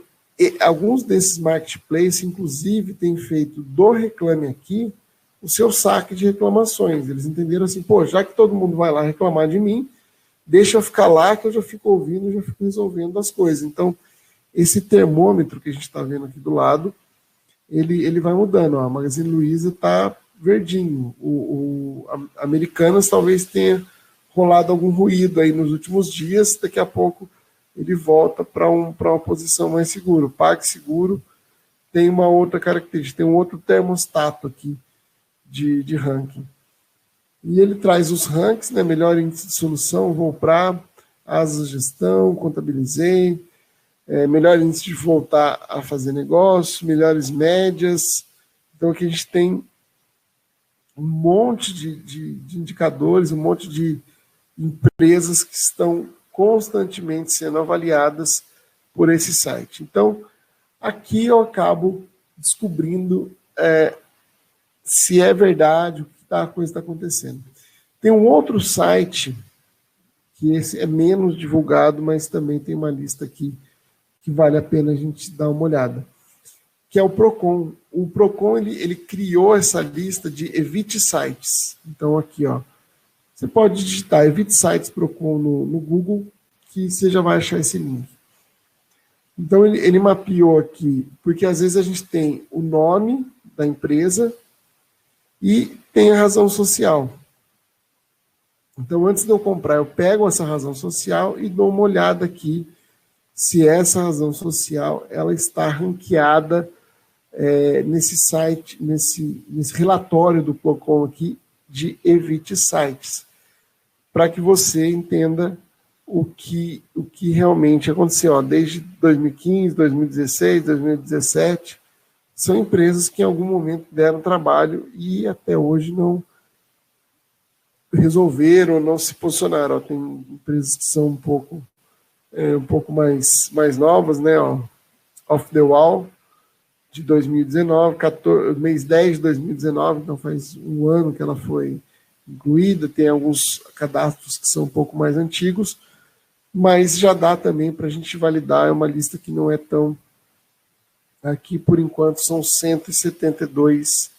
alguns desses marketplaces, inclusive, têm feito do Reclame Aqui o seu saque de reclamações. Eles entenderam assim, já que todo mundo vai lá reclamar de mim, deixa eu ficar lá que eu já fico ouvindo, já fico resolvendo as coisas. Então, esse termômetro que a gente está vendo aqui do lado, ele vai mudando. Ó. A Magazine Luiza está verdinho. A Americanas talvez tenha rolado algum ruído aí nos últimos dias, daqui a pouco ele volta para uma posição mais segura. O PagSeguro tem uma outra característica, tem um outro termostato aqui de ranking. E ele traz os rankings, né? Melhor índice de solução, Volpra, Asa Gestão, Contabilizei, melhor índice de voltar a fazer negócio, melhores médias. Então aqui a gente tem um monte de indicadores, um monte de empresas que estão constantemente sendo avaliadas por esse site. Então, aqui eu acabo descobrindo se é verdade o que a coisa está acontecendo. Tem um outro site, que esse é menos divulgado, mas também tem uma lista aqui que vale a pena a gente dar uma olhada, que é o Procon. O Procon ele criou essa lista de Evite Sites. Então, aqui, ó, você pode digitar Evite Sites Procon no Google, que você já vai achar esse link. Então, ele mapeou aqui, porque às vezes a gente tem o nome da empresa e tem a razão social. Então, antes de eu comprar, eu pego essa razão social e dou uma olhada aqui se essa razão social ela está ranqueada nesse site, nesse relatório do Procon aqui de Evite Sites, para que você entenda o que realmente aconteceu. Ó, desde 2015, 2016, 2017, são empresas que em algum momento deram trabalho e até hoje não resolveram, não se posicionaram. Ó, tem empresas que são um pouco mais novas, né? Ó, Off the Wall, de 2019, mês 10 de 2019, então faz um ano que ela foi incluída. Tem alguns cadastros que são um pouco mais antigos, mas já dá também para a gente validar. É uma lista que não é tão... Aqui, por enquanto, são 172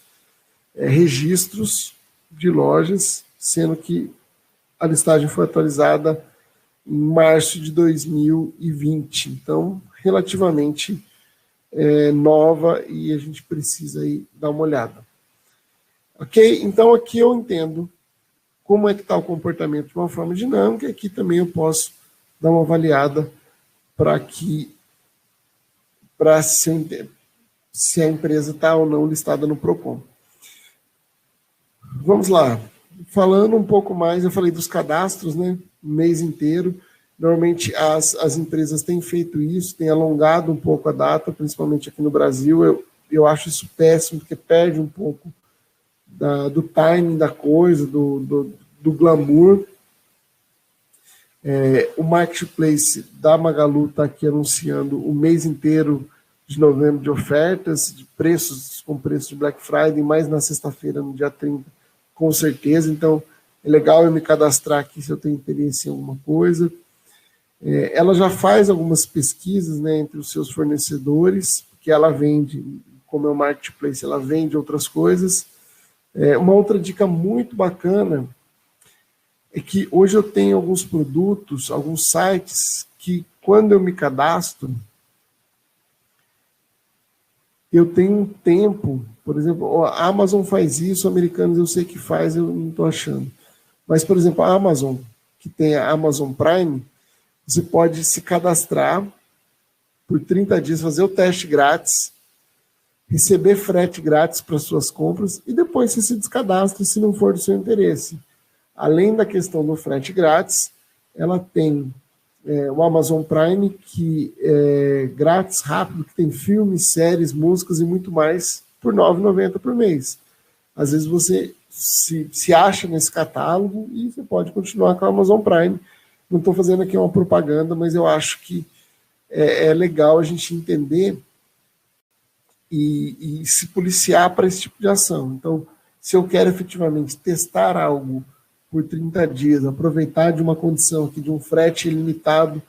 registros de lojas, sendo que a listagem foi atualizada em março de 2020. Então, relativamente nova, e a gente precisa aí dar uma olhada. Ok? Então, aqui eu entendo como é que está o comportamento de uma forma dinâmica, e aqui também eu posso dar uma avaliada para se a empresa está ou não listada no Procon. Vamos lá. Falando um pouco mais, eu falei dos cadastros, né? O mês inteiro. Normalmente as empresas têm feito isso, têm alongado um pouco a data, principalmente aqui no Brasil. Eu acho isso péssimo, porque perde um pouco do timing da coisa, do glamour. O Marketplace da Magalu está aqui anunciando o mês inteiro de novembro de ofertas, de preços com preço de Black Friday, mais na sexta-feira, no dia 30, com certeza. Então, é legal eu me cadastrar aqui se eu tenho interesse em alguma coisa. Ela já faz algumas pesquisas, né, entre os seus fornecedores, porque ela vende, como é o Marketplace, ela vende outras coisas. Uma outra dica muito bacana é que hoje eu tenho alguns produtos, alguns sites, que quando eu me cadastro, eu tenho um tempo, por exemplo, a Amazon faz isso, Americanas eu sei que faz, eu não estou achando. Mas, por exemplo, a Amazon, que tem a Amazon Prime, você pode se cadastrar por 30 dias, fazer o teste grátis, receber frete grátis para suas compras e depois você se descadastra se não for do seu interesse. Além da questão do frete grátis, ela tem o Amazon Prime, que é grátis, rápido, que tem filmes, séries, músicas e muito mais por R$ 9,90 por mês. Às vezes você se acha nesse catálogo e você pode continuar com a Amazon Prime. Não estou fazendo aqui uma propaganda, mas eu acho que é legal a gente entender e se policiar para esse tipo de ação. Então, se eu quero efetivamente testar algo por 30 dias, aproveitar de uma condição aqui de um frete ilimitado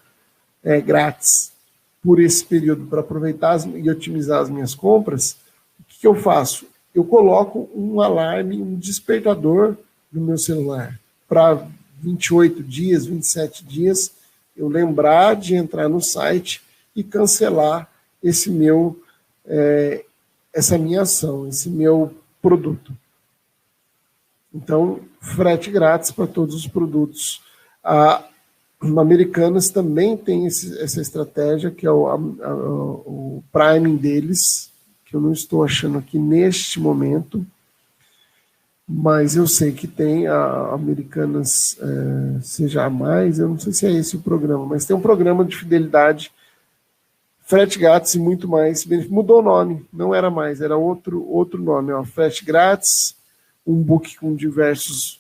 grátis por esse período para aproveitar e otimizar as minhas compras, o que eu faço? Eu coloco um alarme, um despertador no meu celular para 28 dias, 27 dias, eu lembrar de entrar no site e cancelar essa minha ação, esse meu produto. Então, frete grátis para todos os produtos. A Americanas também tem essa estratégia, que é o priming deles, que eu não estou achando aqui neste momento, mas eu sei que tem a Americanas Seja a Mais, eu não sei se é esse o programa, mas tem um programa de fidelidade, frete grátis e muito mais. Mudou o nome, não era mais, era outro nome, ó, frete grátis, um book com diversos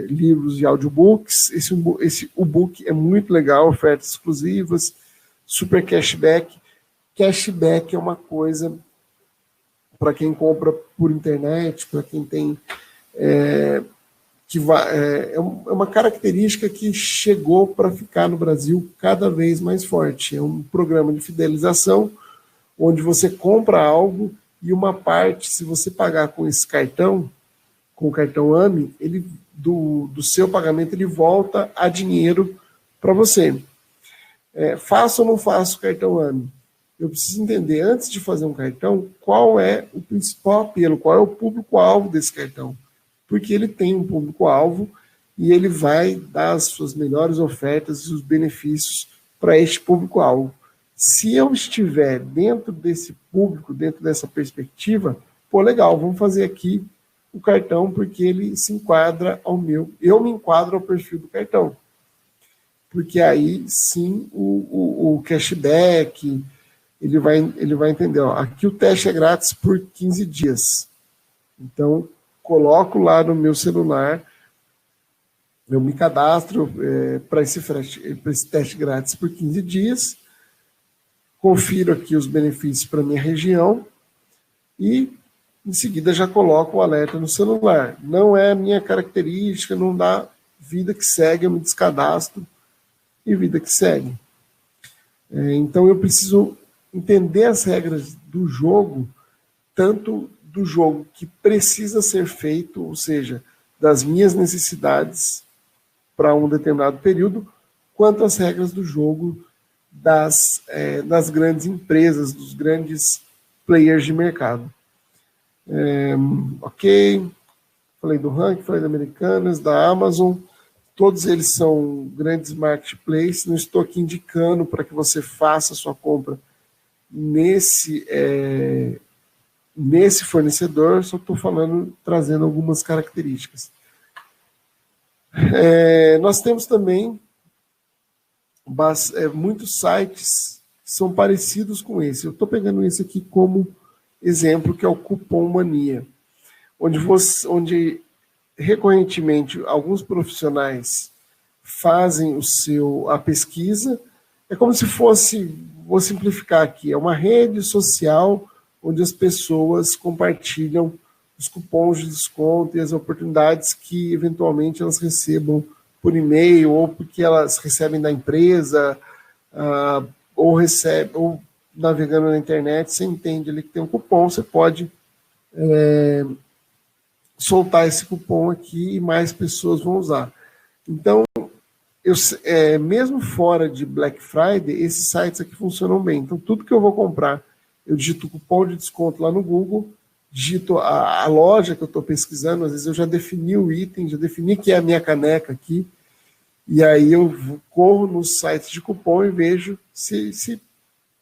livros e audiobooks. Esse book é muito legal, ofertas exclusivas, super cashback. Cashback é uma coisa para quem compra por internet, para quem tem... é uma característica que chegou para ficar no Brasil cada vez mais forte. É um programa de fidelização onde você compra algo e uma parte, se você pagar com esse cartão, com o cartão AMI, do seu pagamento ele volta a dinheiro para você. Faço ou não faço cartão AMI? Eu preciso entender, antes de fazer um cartão, qual é o principal apelo, qual é o público-alvo desse cartão. Porque ele tem um público-alvo e ele vai dar as suas melhores ofertas e os benefícios para este público-alvo. Se eu estiver dentro desse público, dentro dessa perspectiva, pô, legal, vamos fazer aqui o cartão, porque ele se enquadra eu me enquadro ao perfil do cartão. Porque aí, sim, o cashback, ele vai entender, ó, aqui o teste é grátis por 15 dias. Então, coloco lá no meu celular, eu me cadastro para esse teste grátis por 15 dias, confiro aqui os benefícios para minha região e em seguida já coloco o alerta no celular. Não é a minha característica, não dá, vida que segue, eu me descadastro e vida que segue. Então eu preciso entender as regras do jogo, tanto do jogo que precisa ser feito, ou seja, das minhas necessidades para um determinado período, quanto as regras do jogo das grandes empresas, dos grandes players de mercado. Ok, falei do ranking, falei da Americanas, da Amazon, todos eles são grandes marketplaces, não estou aqui indicando para que você faça a sua compra nesse fornecedor, só estou trazendo algumas características. Nós temos também muitos sites que são parecidos com esse. Eu estou pegando esse aqui como exemplo, que é o Cupom Mania, onde recorrentemente alguns profissionais fazem a pesquisa. É como se fosse, vou simplificar aqui, é uma rede social onde as pessoas compartilham os cupons de desconto e as oportunidades que eventualmente elas recebam por e-mail ou porque elas recebem da empresa ou navegando na internet, você entende ali que tem um cupom, você pode soltar esse cupom aqui e mais pessoas vão usar. Então, mesmo fora de Black Friday, esses sites aqui funcionam bem. Então, tudo que eu vou comprar, eu digito cupom de desconto lá no Google, digito a loja que eu estou pesquisando, às vezes eu já defini o item, já defini que é a minha caneca aqui, e aí eu corro nos sites de cupom e vejo se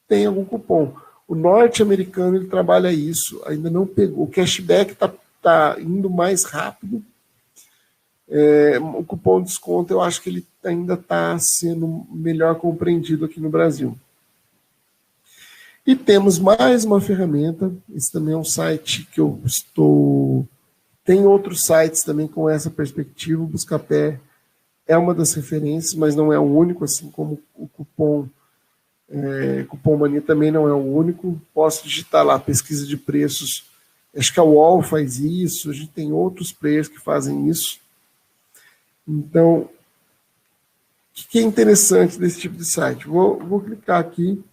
tem algum cupom. O norte-americano ele trabalha isso, ainda não pegou. O cashback está indo mais rápido. O cupom de desconto eu acho que ele ainda está sendo melhor compreendido aqui no Brasil. E temos mais uma ferramenta, esse também é um site que eu estou... Tem outros sites também com essa perspectiva, o Buscapé é uma das referências, mas não é o único, assim como o Cupom Mania também não é o único. Posso digitar lá pesquisa de preços, acho que a UOL faz isso, a gente tem outros players que fazem isso. Então, o que é interessante desse tipo de site? Vou clicar aqui,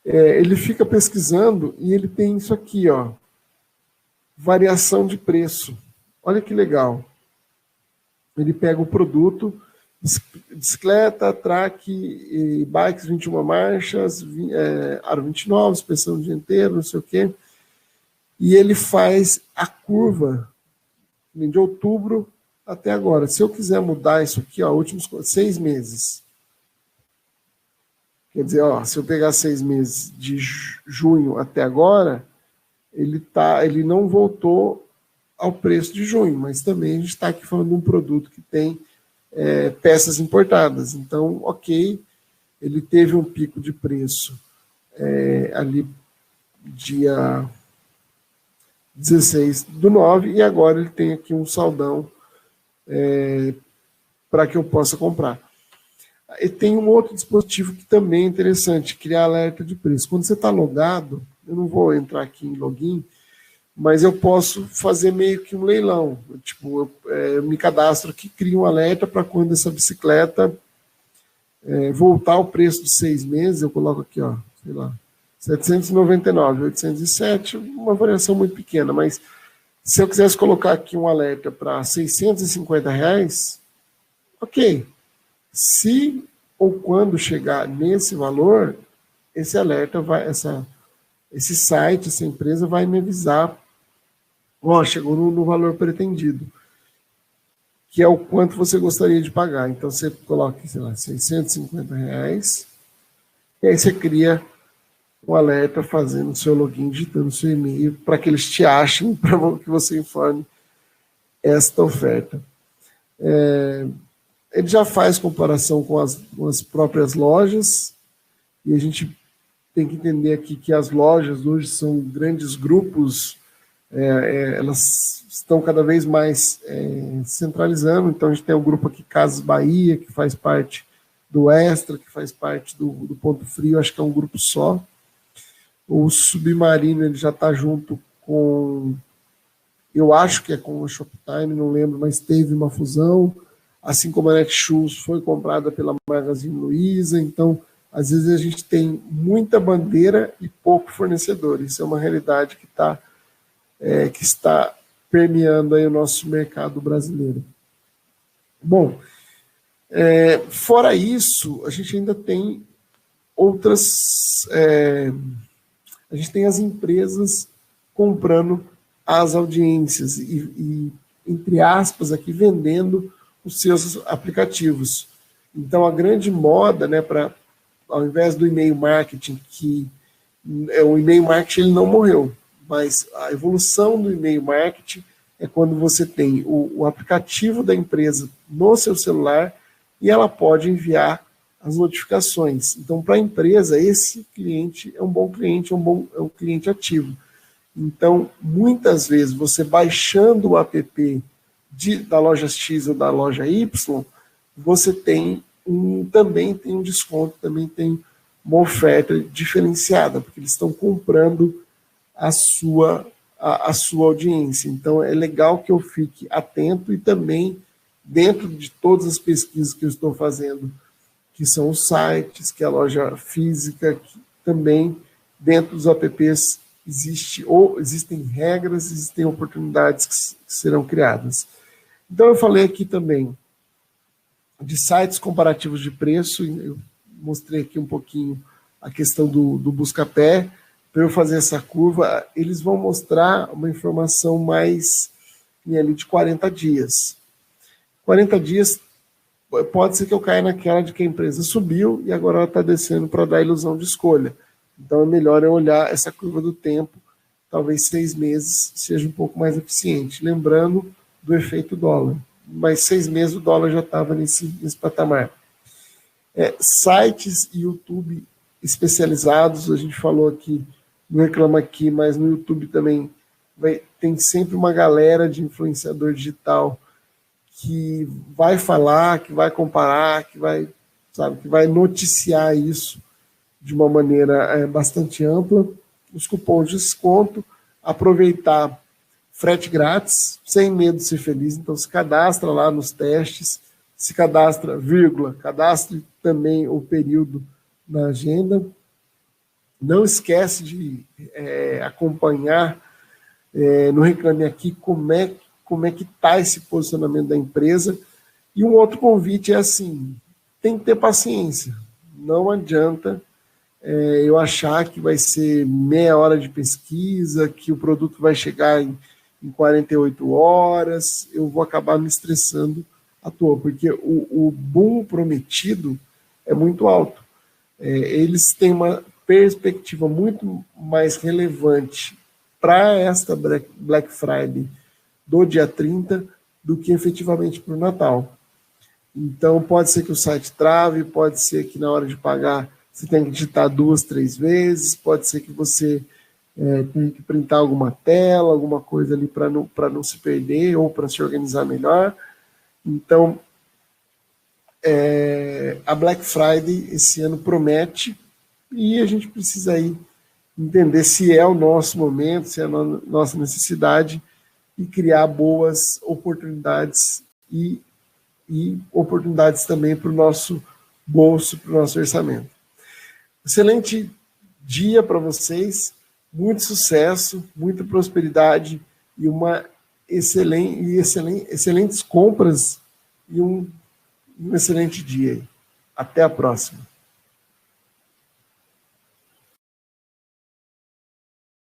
ele fica pesquisando e ele tem isso aqui, ó, variação de preço. Olha que legal. ele pega o produto, bicicleta, track, e bikes 21 marchas, aro 29, suspensão dianteira, não sei o quê, e ele faz a curva de outubro até agora. Se eu quiser mudar isso aqui, ó, últimos 6 meses, quer dizer, ó, se eu pegar 6 meses de junho até agora, ele não voltou ao preço de junho, mas também a gente está aqui falando de um produto que tem peças importadas. Então, ok, ele teve um pico de preço ali dia 16/9 e agora ele tem aqui um saldão para que eu possa comprar. E tem um outro dispositivo que também é interessante, criar alerta de preço. Quando você está logado, eu não vou entrar aqui em login, mas eu posso fazer meio que um leilão. Tipo, eu me cadastro aqui, crio um alerta para quando essa bicicleta voltar ao preço de 6 meses, eu coloco aqui, ó, sei lá, 799, 807, uma variação muito pequena, mas se eu quisesse colocar aqui um alerta para R$650, ok. Se ou quando chegar nesse valor, esse alerta vai, esse site, essa empresa vai me avisar, ó, chegou no valor pretendido, que é o quanto você gostaria de pagar. Então você coloca, sei lá, R$650, e aí você cria um alerta fazendo o seu login, digitando o seu e-mail, para que eles te achem, para que você informe esta oferta. Ele já faz comparação com as próprias lojas, e a gente tem que entender aqui que as lojas hoje são grandes grupos, elas estão cada vez mais centralizando. Então a gente tem o grupo aqui Casas Bahia, que faz parte do Extra, que faz parte do Ponto Frio, acho que é um grupo só. O Submarino ele já está junto com, eu acho que é com o Shoptime, não lembro, mas teve uma fusão, assim como a Netshoes foi comprada pela Magazine Luiza. Então, às vezes a gente tem muita bandeira e pouco fornecedor. Isso é uma realidade que está permeando aí o nosso mercado brasileiro. Bom, fora isso, a gente ainda tem outras... a gente tem as empresas comprando as audiências e, entre aspas, aqui vendendo os seus aplicativos. Então, a grande moda, né, ao invés do e-mail marketing, que o e-mail marketing ele não morreu, mas a evolução do e-mail marketing é quando você tem o aplicativo da empresa no seu celular e ela pode enviar as notificações. Então, para a empresa, esse cliente é um bom cliente, é um cliente ativo. Então, muitas vezes, você baixando o app da loja X ou da loja Y, você também tem um desconto, também tem uma oferta diferenciada, porque eles estão comprando a sua audiência. Então, é legal que eu fique atento e também, dentro de todas as pesquisas que eu estou fazendo, que são os sites, que é a loja física, que também, dentro dos apps, existem regras, existem oportunidades que serão criadas. Então, eu falei aqui também de sites comparativos de preço, eu mostrei aqui um pouquinho a questão do Buscapé. Para eu fazer essa curva, eles vão mostrar uma informação mais ali de 40 dias. 40 dias, pode ser que eu caia naquela de que a empresa subiu e agora ela está descendo para dar a ilusão de escolha. Então é melhor eu olhar essa curva do tempo, talvez 6 meses seja um pouco mais eficiente. Lembrando do efeito dólar. Mas 6 meses o dólar já estava nesse patamar. Sites e YouTube especializados, a gente falou aqui, não Reclama Aqui, mas no YouTube também tem sempre uma galera de influenciador digital que vai falar, que vai comparar, que vai noticiar isso de uma maneira bastante ampla. Os cupons de desconto, aproveitar frete grátis, sem medo de ser feliz. Então, se cadastra lá nos testes, se cadastra, cadastre também o período na agenda. Não esquece de acompanhar no Reclame Aqui como é que está esse posicionamento da empresa. E um outro convite é assim, tem que ter paciência. Não adianta eu achar que vai ser meia hora de pesquisa, que o produto vai chegar em 48 horas, eu vou acabar me estressando à toa, porque o boom prometido é muito alto. Eles têm uma perspectiva muito mais relevante para esta Black Friday do dia 30 do que efetivamente para o Natal. Então, pode ser que o site trave, pode ser que na hora de pagar você tenha que digitar 2, 3 vezes, pode ser que você tenha que printar alguma tela, alguma coisa ali para não se perder ou para se organizar melhor. Então, a Black Friday esse ano promete e a gente precisa aí entender se é o nosso momento, se é a nossa necessidade e criar boas oportunidades e oportunidades também para o nosso bolso, para o nosso orçamento. Excelente dia para vocês, muito sucesso, muita prosperidade e excelentes compras e um excelente dia. Até a próxima.